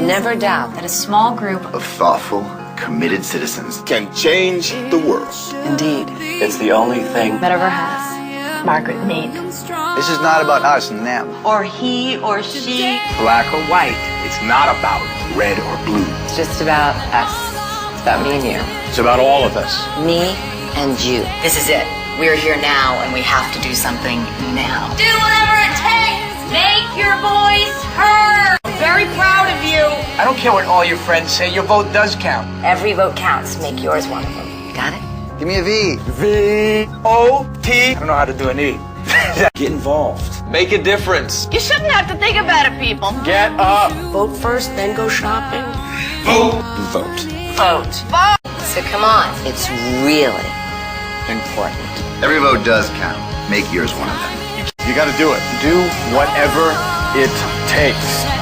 never doubt that a small group of thoughtful, committed citizens can change the world. indeed It's the only thing that ever has. Margaret Mead. This is not about us and them. Or he or she. Black or white. It's not about red or blue. It's just about us. It's about me and you. It's about all of us. Me and you. This is it. We're here now, and we have to do something now. Do whatever it takes. Make your voice heard. Very proud of you. I don't care what all your friends say. Your vote does count. Every vote counts. Make yours one of them. Got it? Give me a V. V-O-T. I don't know how to do an E. get involved. Make a difference. You shouldn't have to think about it, people. Get up. Vote first, then go shopping. Vote. Vote. Vote. So come on. It's really important. Every vote does count. Make yours one of them. You gotta do it. Do whatever it takes.